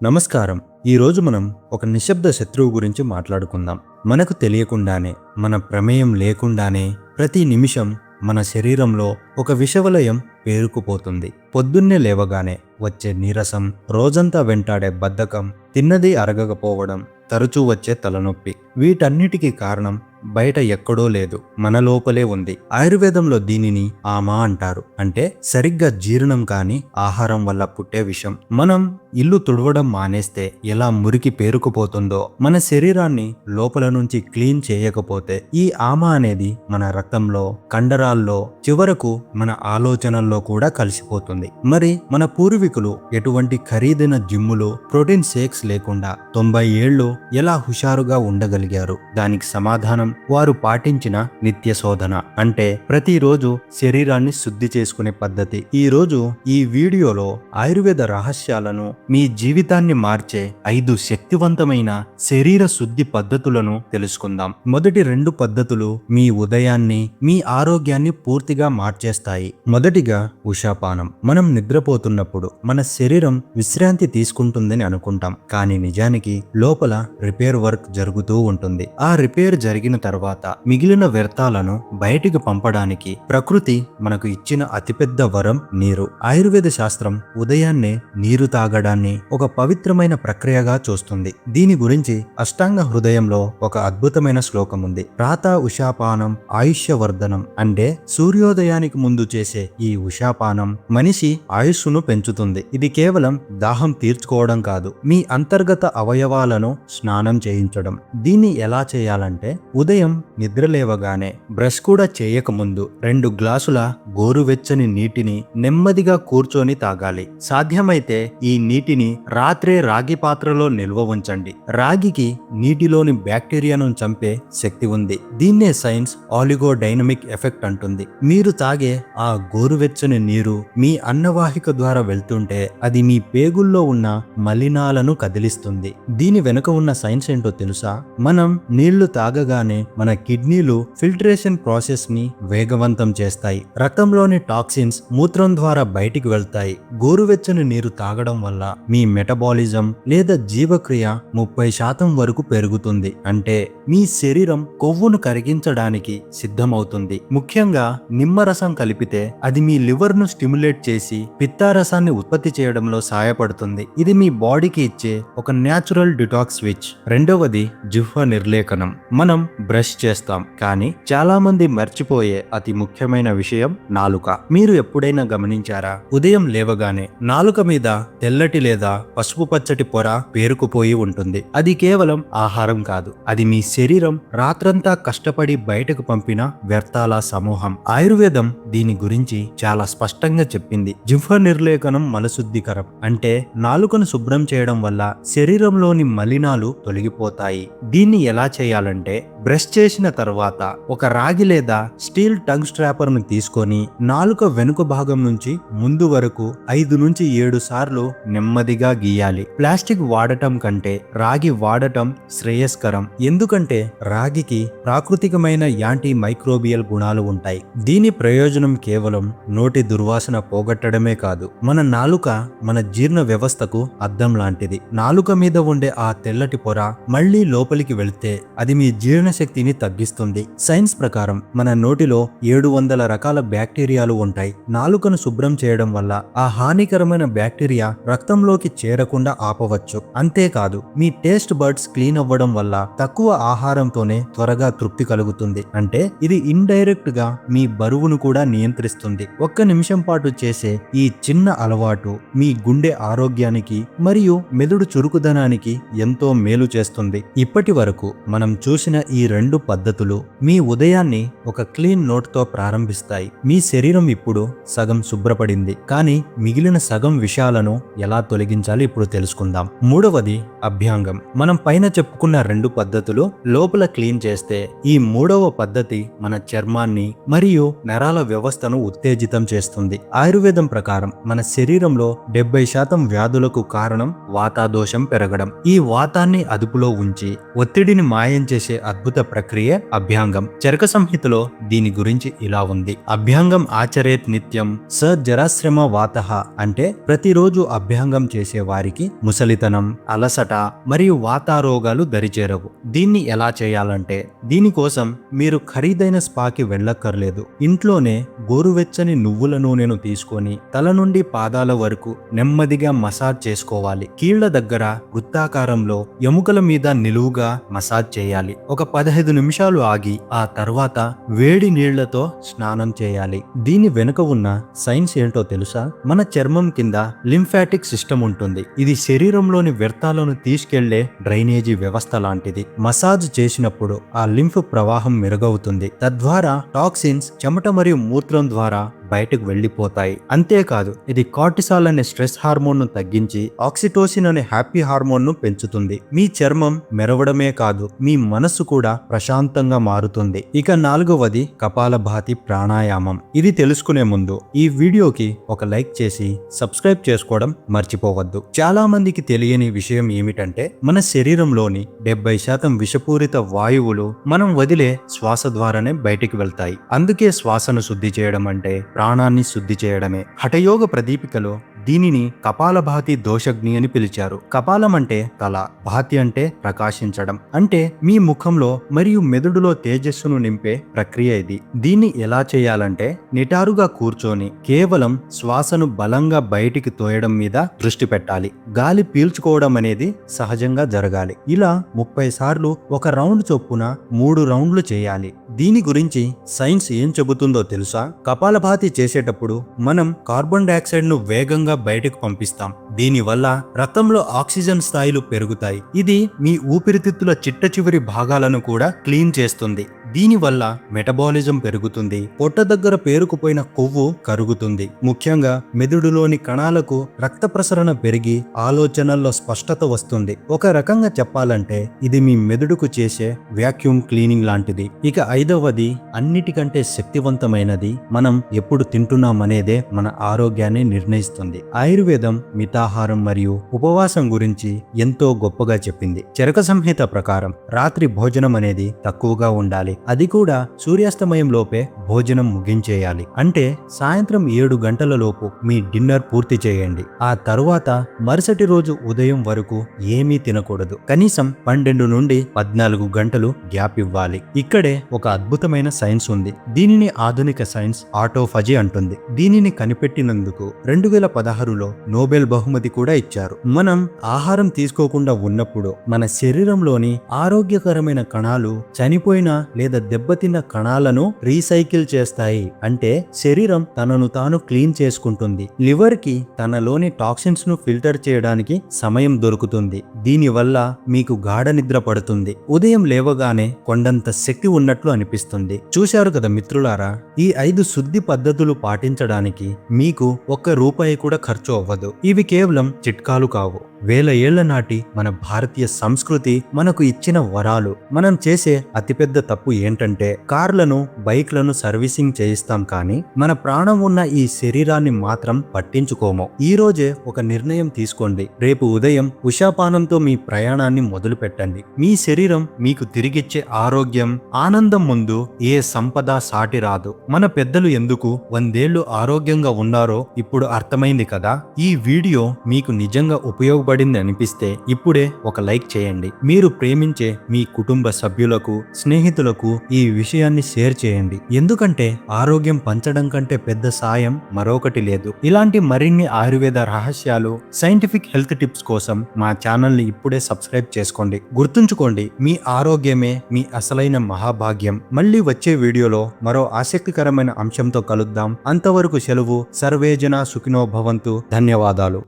నమస్కారం. ఈరోజు మనం ఒక నిశ్శబ్ద శత్రువు గురించి మాట్లాడుకుందాం. మనకు తెలియకుండానే, మన ప్రమేయం లేకుండానే ప్రతి నిమిషం మన శరీరంలో ఒక విషవలయం పేరుకుపోతుంది. పొద్దున్నే లేవగానే వచ్చే నీరసం, రోజంతా వెంటాడే బద్ధకం, తిన్నది అరగకపోవడం, తరచూ వచ్చే తలనొప్పి, వీటన్నిటికీ కారణం బయట ఎక్కడో లేదు, మన లోపలే ఉంది. ఆయుర్వేదంలో దీనిని ఆమా అంటారు. అంటే సరిగ్గా జీర్ణం కాని ఆహారం వల్ల పుట్టే విషం. మనం ఇల్లు తుడవడం మానేస్తే ఎలా మురికి పేరుకుపోతుందో, మన శరీరాన్ని లోపల నుంచి క్లీన్ చేయకపోతే ఈ ఆమా అనేది మన రక్తంలో, కండరాల్లో, చివరకు మన ఆలోచనల్లో కూడా కలిసిపోతుంది. మరి మన పూర్వీకులు ఎటువంటి ఖరీదైన జిమ్ములు, ప్రోటీన్ షేక్స్ లేకుండా 90 ఏళ్ళు ఎలా హుషారుగా ఉండగలిగారు? దానికి సమాధానం వారు పాటించిన నిత్య శోధన, అంటే ప్రతిరోజు శరీరాన్ని శుద్ధి చేసుకునే పద్ధతి. ఈ రోజు ఈ వీడియోలో ఆయుర్వేద రహస్యాలను, మీ జీవితాన్ని మార్చే 5 శక్తివంతమైన శరీర శుద్ధి పద్ధతులను తెలుసుకుందాం. మొదటి 2 పద్ధతులు మీ ఉదయాన్ని, మీ ఆరోగ్యాన్ని పూర్తిగా మార్చేస్తాయి. మొదటిగా ఉషాపానం. మనం నిద్రపోతున్నప్పుడు మన శరీరం విశ్రాంతి తీసుకుంటుందని అనుకుంటాం, కానీ నిజానికి లోపల రిపేర్ వర్క్ జరుగుతూ ఉంటుంది. ఆ రిపేర్ జరిగిన తర్వాత మిగిలిన వ్యర్థాలను బయటికి పంపడానికి ప్రకృతి మనకు ఇచ్చిన అతిపెద్ద వరం నీరు. ఆయుర్వేద శాస్త్రం ఉదయాన్నే నీరు తాగడాన్ని ఒక పవిత్రమైన ప్రక్రియగా చూస్తుంది. దీని గురించి అష్టాంగ హృదయంలో ఒక అద్భుతమైన శ్లోకం ఉంది. ప్రాతః ఉషాపానం ఆయుష్యవర్ధనం. అంటే సూర్యోదయానికి ముందు చేసే ఈ ఉషాపానం మనిషి ఆయుస్సును పెంచుతుంది. ఇది కేవలం దాహం తీర్చుకోవడం కాదు, మీ అంతర్గత అవయవాలను స్నానం చేయించడం. దీన్ని ఎలా చేయాలంటే, ఉదయం నిద్రలేవగానే బ్రష్ కూడా చేయకముందు 2 గ్లాసుల గోరువెచ్చని నీటిని నెమ్మదిగా కూర్చొని తాగాలి. సాధ్యమైతే ఈ నీటిని రాత్రే రాగి పాత్రలో నిల్వ ఉంచండి. రాగికి నీటిలోని బ్యాక్టీరియాను చంపే శక్తి ఉంది. దీన్నే సైన్స్ ఆలిగోడైనమిక్ ఎఫెక్ట్ అంటుంది. మీరు తాగే ఆ గోరువెచ్చని నీరు మీ అన్నవాహిక ద్వారా వెళ్తుంటే అది మీ పేగుల్లో ఉన్న మలినాలను కదిలిస్తుంది. దీని వెనుక ఉన్న సైన్స్ ఏంటో తెలుసా? మనం నీళ్లు తాగగానే మన కిడ్నీలు ఫిల్టరేషన్ ప్రాసెస్ ని వేగవంతం చేస్తాయి. రక్తంలోని టాక్సిన్స్ మూత్రం ద్వారా బయటికి వెళ్తాయి. గోరువెచ్చని నీరు తాగడం వల్ల మీ మెటబాలిజం లేదా జీవక్రియ 30% వరకు పెరుగుతుంది. అంటే మీ శరీరం కొవ్వును కరిగించడానికి సిద్ధమవుతుంది. ముఖ్యంగా నిమ్మరసం కలిపితే అది మీ లివర్ ను స్టిమ్యులేట్ చేసి పిత్తారసాన్ని ఉత్పత్తి చేయడంలో సహాయపడుతుంది. ఇది మీ బాడీకి ఇచ్చే ఒక న్యాచురల్ డిటాక్స్ స్విచ్. రెండవది జిహ్వ నిర్లేఖనం. మనం బ్రష్ చేస్తాం, కానీ చాలా మంది మర్చిపోయే అతి ముఖ్యమైన విషయం నాలుక. మీరు ఎప్పుడైనా గమనించారా? ఉదయం లేవగానే నాలుక మీద తెల్లటి లేదా పసుపు పచ్చటి పొర పేరుకుపోయి ఉంటుంది. అది కేవలం ఆహారం కాదు, అది మీ శరీరం రాత్రంతా కష్టపడి బయటకు పంపిన వ్యర్థాల సమూహం. ఆయుర్వేదం దీని గురించి చాలా స్పష్టంగా చెప్పింది. జిహ్వ నిర్లేఖనం మలశుద్ధికరం. అంటే నాలుకను శుభ్రం చేయడం వల్ల శరీరంలోని మలినాలు తొలగిపోతాయి. దీన్ని ఎలా చేయాలంటే, బ్రష్ చేసిన తర్వాత ఒక రాగి లేదా స్టీల్ టంగ్ స్ట్రాపర్ ను తీసుకొని నాలుక వెనుక భాగం నుంచి ముందు వరకు 5 నుంచి 7 సార్లు నెమ్మదిగా గీయాలి. ప్లాస్టిక్ వాడటం కంటే రాగి వాడటం శ్రేయస్కరం. ఎందుకంటే రాగికి ప్రాకృతికమైన యాంటీ మైక్రోబియల్ గుణాలు ఉంటాయి. దీని ప్రయోజనం కేవలం నోటి దుర్వాసన పోగొట్టడమే కాదు, మన నాలుక మన జీర్ణ వ్యవస్థకు అద్దం లాంటిది. నాలుక మీద ఉండే ఆ తెల్లటి పొర మళ్లీ లోపలికి వెళితే అది మీ జీర్ణశక్తిని తగ్గిస్తుంది. సైన్స్ ప్రకారం మన నోటిలో 700 రకాల బ్యాక్టీరియాలు ఉంటాయి. నాలుకను శుభ్రం చేయడం వల్ల ఆ హానికరమైన బ్యాక్టీరియా రక్తంలోకి చేరకుండా ఆపవచ్చు. అంతేకాదు, మీ టేస్ట్ బర్డ్స్ క్లీన్ అవ్వడం వల్ల తక్కువ ఆహారంతోనే త్వరగా తృప్తి కలుగుతుంది. అంటే ఇది ఇండైరెక్ట్ గా మీ బరువును కూడా నియంత్రిస్తుంది. 1 నిమిషం పాటు చేసే ఈ చిన్న అలవాటు మీ గుండె ఆరోగ్యానికి మరియు మెదడు చురుకుదనానికి ఎంతో మేలు చేస్తుంది. ఇప్పటి వరకు మనం చూసిన ఈ 2 పద్ధతులు మీ ఉదయాన్ని ఒక క్లీన్ నోట్ తో ప్రారంభిస్తాయి. మీ శరీరం ఇప్పుడు సగం శుభ్రపడింది, కానీ మిగిలిన సగం విషయాలను ఎలా తొలగించాలి ఇప్పుడు తెలుసుకుందాం. మూడవది అభ్యాంగం. మనం పైన చెప్పుకున్న 2 పద్ధతులు లోపల క్లీన్ చేస్తే, ఈ మూడవ పద్ధతి మన చర్మాన్ని మరియు నరాల వ్యవస్థను ఉత్తేజితం చేస్తుంది. ఆయుర్వేదం ప్రకారం మన శరీరంలో 70% వ్యాధులకు కారణం వాతాదోషం పెరగడం. ఈ వాతాన్ని అదుపులో ఉంచి ఒత్తిడిని మాయం చేసే అద్భుత అద్భుత ప్రక్రియ అభ్యాంగం. చరక సంహితలో దీని గురించి ఇలా ఉంది: అభ్యాంగం ఆచరేత్ నిత్యం స జరాశ్రమ వాతః. అంటే ప్రతిరోజు అభ్యాంగం చేసే వారికి ముసలితనం, అలసట మరియు వాతారోగాలు దరిచేరవు. దీన్ని ఎలా చేయాలంటే, దీనికోసం మీరు ఖరీదైన స్పాకి వెళ్ళక్కర్లేదు. ఇంట్లోనే గోరువెచ్చని నువ్వుల నూనెను తీసుకొని తల నుండి పాదాల వరకు నెమ్మదిగా మసాజ్ చేసుకోవాలి. కీళ్ల దగ్గర వృత్తాకారంలో ఎముకల మీద నిలువుగా మసాజ్ చేయాలి. ఒక 15 నిమిషాలు ఆగి ఆ తర్వాత వేడి నీళ్లతో స్నానం చేయాలి. దీని వెనుక ఉన్న సైన్స్ ఏంటో తెలుసా? మన చర్మం కింద లింఫాటిక్ సిస్టమ్ ఉంటుంది. ఇది శరీరంలోని వ్యర్థాలను తీసుకెళ్లే డ్రైనేజీ వ్యవస్థ లాంటిది. మసాజ్ చేసినప్పుడు ఆ లింఫ్ ప్రవాహం మెరుగవుతుంది. తద్వారా టాక్సిన్స్ చెమట మరియు మూత్రం ద్వారా బయటకు వెళ్లిపోతాయి. అంతేకాదు, ఇది కార్టిసాల్ అనే స్ట్రెస్ హార్మోన్ ను తగ్గించి ఆక్సిటోసిన్ అనే హ్యాపీ హార్మోన్ ను పెంచుతుంది. మీ చర్మం మెరవడమే కాదు, మీ మనస్సు కూడా ప్రశాంతంగా మారుతుంది. ఇక 4వది కపాలభాతి ప్రాణాయామం. ఇది తెలుసుకునే ముందు ఈ వీడియోకి ఒక లైక్ చేసి సబ్స్క్రైబ్ చేసుకోవడం మర్చిపోవద్దు. చాలా మందికి తెలియని విషయం ఏమిటంటే, మన శరీరంలోని 70% విషపూరిత వాయువులు మనం వదిలే శ్వాస ద్వారానే బయటికి వెళ్తాయి. అందుకే శ్వాసను శుద్ధి చేయడం అంటే ప్రాణాన్ని శుద్ధి చేయడమే. హఠయోగ ప్రదీపికలో దీనిని కపాలభాతి దోషగ్ని అని పిలిచారు. కపాలం అంటే తల, భాతి అంటే ప్రకాశించడం. అంటే మీ ముఖంలో మరియు మెదడులో తేజస్సును నింపే ప్రక్రియ ఇది. దీన్ని ఎలా చేయాలంటే, నిటారుగా కూర్చొని కేవలం శ్వాసను బలంగా బయటికి తోయడం మీద దృష్టి పెట్టాలి. గాలి పీల్చుకోవడం అనేది సహజంగా జరగాలి. ఇలా 30 సార్లు ఒక రౌండ్ చొప్పున 3 రౌండ్లు చేయాలి. దీని గురించి సైన్స్ ఏం చెబుతుందో తెలుసా? కపాలభాతి చేసేటప్పుడు మనం కార్బన్ డైఆక్సైడ్ ను వేగంగా బయటకు పంపిస్తాం. దీనివల్ల రక్తంలో ఆక్సిజన్ స్థాయిలు పెరుగుతాయి. ఇది మీ ఊపిరితిత్తుల చిట్ట చివరి భాగాలను కూడా క్లీన్ చేస్తుంది. దీనివల్ల మెటబాలిజం పెరుగుతుంది. పొట్ట దగ్గర పేరుకుపోయిన కొవ్వు కరుగుతుంది. ముఖ్యంగా మెదడులోని కణాలకు రక్త ప్రసరణ పెరిగి ఆలోచనల్లో స్పష్టత వస్తుంది. ఒక రకంగా చెప్పాలంటే ఇది మీ మెదడుకు చేసే వ్యాక్యూమ్ క్లీనింగ్ లాంటిది. ఇక 5వది అన్నిటికంటే శక్తివంతమైనది. మనం ఎప్పుడు తింటున్నామనేదే మన ఆరోగ్యాన్ని నిర్ణయిస్తుంది. ఆయుర్వేదం మితాహారం మరియు ఉపవాసం గురించి ఎంతో గొప్పగా చెప్పింది. చరక సంహిత ప్రకారం రాత్రి భోజనం అనేది తక్కువగా ఉండాలి. అది కూడా సూర్యాస్తమయం లోపే భోజనం ముగించేయాలి. అంటే సాయంత్రం 7 గంటల లోపు మీ డిన్నర్ పూర్తి చేయండి. ఆ తరువాత మరుసటి రోజు ఉదయం వరకు ఏమీ తినకూడదు. కనీసం 12 నుండి 14 గంటలు గ్యాప్ ఇవ్వాలి. ఇక్కడే ఒక అద్భుతమైన సైన్స్ ఉంది. దీనిని ఆధునిక సైన్స్ ఆటోఫజీ అంటుంది. దీనిని కనిపెట్టినందుకు 2016లో నోబెల్ బహుమతి కూడా ఇచ్చారు. మనం ఆహారం తీసుకోకుండా ఉన్నప్పుడు మన శరీరంలోని ఆరోగ్యకరమైన కణాలు చనిపోయిన లేదా దెబ్బతిన్న కణాలను రీసైకిల్ చేస్తాయి. అంటే శరీరం తనను తాను క్లీన్ చేసుకుంటుంది. లివర్ కి తనలోని టాక్సిన్స్ ను ఫిల్టర్ చేయడానికి సమయం దొరుకుతుంది. దీనివల్ల మీకు గాఢ నిద్ర పడుతుంది. ఉదయం లేవగానే కొండంత శక్తి ఉన్నట్లు అనిపిస్తుంది. చూశారు కదా మిత్రులారా, ఈ 5 శుద్ధి పద్ధతులు పాటించడానికి మీకు ₹1 కూడా ఖర్చు అవ్వదు. ఇవి కేవలం చిట్కాలు కావు. వేల ఏళ్ల నాటి మన భారతీయ సంస్కృతి మనకు ఇచ్చిన వరాలు. మనం చేసే అతిపెద్ద తప్పు ఏంటంటే, కార్లను, బైక్లను సర్వీసింగ్ చేయిస్తాం కానీ మన ప్రాణం ఉన్న ఈ శరీరాన్ని మాత్రం పట్టించుకోము. ఈ రోజే ఒక నిర్ణయం తీసుకోండి. రేపు ఉదయం ఉషాపానంతో మీ ప్రయాణాన్ని మొదలు పెట్టండి. మీ శరీరం మీకు తిరిగిచ్చే ఆరోగ్యం, ఆనందం ముందు ఏ సంపద సాటి రాదు. మన పెద్దలు ఎందుకు 100 ఏళ్లు ఆరోగ్యంగా ఉన్నారో ఇప్పుడు అర్థమైంది కదా. ఈ వీడియో మీకు నిజంగా ఉపయోగపడింది అనిపిస్తే ఇప్పుడే ఒక లైక్ చేయండి. మీరు ప్రేమించే మీ కుటుంబ సభ్యులకు, స్నేహితులకు ఈ విషయాన్ని షేర్ చేయండి. ఎందుకంటే ఆరోగ్యం పంచడం కంటే పెద్ద సాయం మరొకటి లేదు. ఇలాంటి మరిన్ని ఆయుర్వేద రహస్యాలు, సైంటిఫిక్ హెల్త్ టిప్స్ కోసం మా ఛానల్ ని ఇప్పుడే సబ్స్క్రైబ్ చేసుకోండి. గుర్తుంచుకోండి, మీ ఆరోగ్యమే మీ అసలైన మహాభాగ్యం. మళ్ళీ వచ్చే వీడియోలో మరో ఆసక్తికరమైన అంశంతో కలుద్దాం. అంతవరకు సెలవు. సర్వేజన సుఖినో భవంతు. ధన్యవాదాలు.